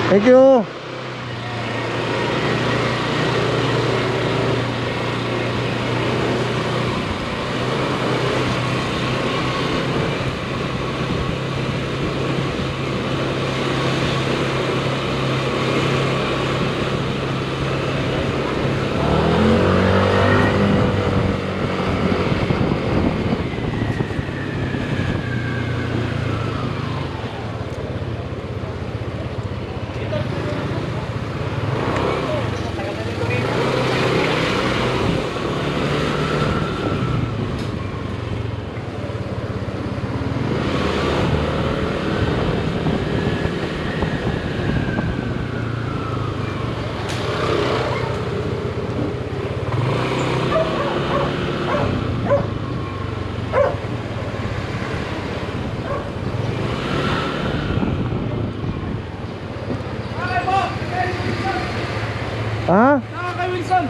Thank you. Ha? Kay Wilson.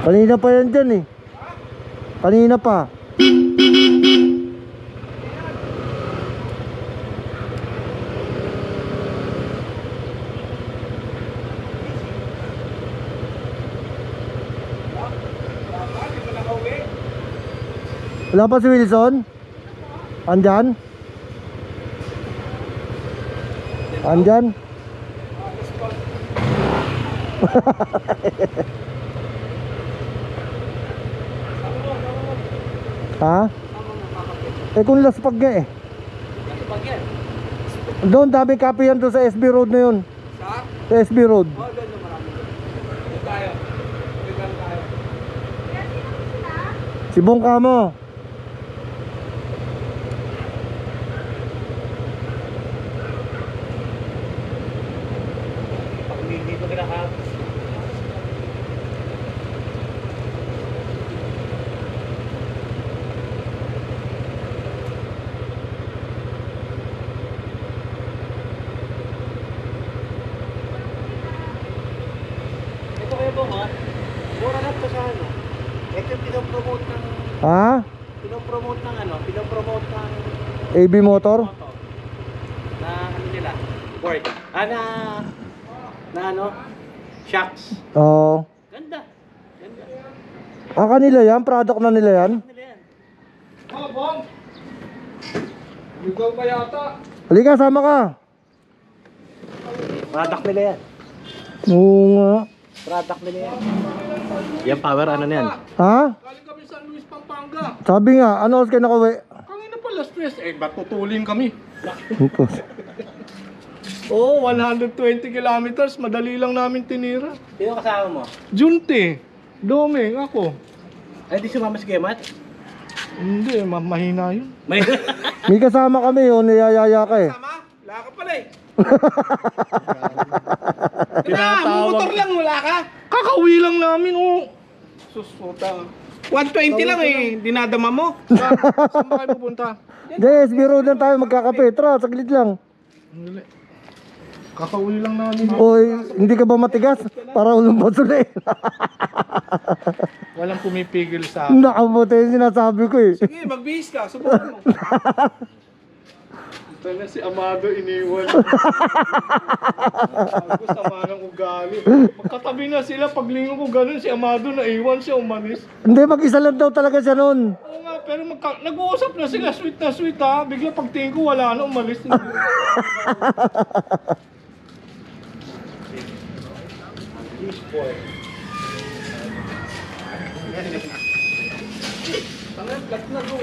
Kanina pa yan dyan eh. Kanina pa. Wala pa si Wilson? Andyan? Andyan? Ha? Eh kung laspag nga eh. Laspag yan. Doon daming copy yan doon sa SB Road na yun. Sa SB Road. Oh, doon na marami. Doon tayo. Doon tayo. Si Bongka mo. Pag hindi ko kinakapos. Ito kayo po ha? Mura lang po sa ano. Ito yung pinopromote ng... Ha? Pinopromote ng ano? Pinopromote ng... AB Motor? Moto. Na ano nila? Board. Na ano? Shocks. Oo. Ganda. Ganda. Ah, kanila yan? Product na nila yan? Ano nila yan? Oh, Bong! Ligaw ka yata. Halika, sama ka. Product nila yan. Oo nga. Product nila yan. Yan power ano na yan? Ha? Galing kami sa San Luis, Pampanga. Sabi nga, ano oras kayo nakauwi? Kanina pala stress. Eh, ba't tutulin kami? Ito. Oo, 120 kilometers. Madali lang namin tinira. Sino kasama mo? Junte. Dome, ako. Ay, di sumama si Gemat? Hindi, mahina yun. May... May kasama kami yun, niyayaya ka eh. Sama? Wala ka pala eh. Tinatawag. Motor lang, wala ka. Kakauwi lang namin, oh. Susuta. 120 lang eh, dinadama mo. Saan ba kayo pupunta? Hindi, SB Road lang tayo magkakape. Tara, saglit lang. Hindi. Kakauwi lang namin. Oy, hindi ka ba matigas? Para ulong baso na eh. Walang pumipigil sa akin. Nakabuti yung sinasabi ko eh. Sige, magbihis ka. Subukan mo. Tana si Amado iniwan. Bago sama ng ugali. Magkatabi na sila, paglingon ko ganun, si Amado naiwan siya, umalis. Hindi, mag-isa lang daw talaga siya nun. Oo nga, pero nag-uusap na sila, sweet ha. Bigla pagtingin ko, wala na, umalis na. Tangan, flat na to.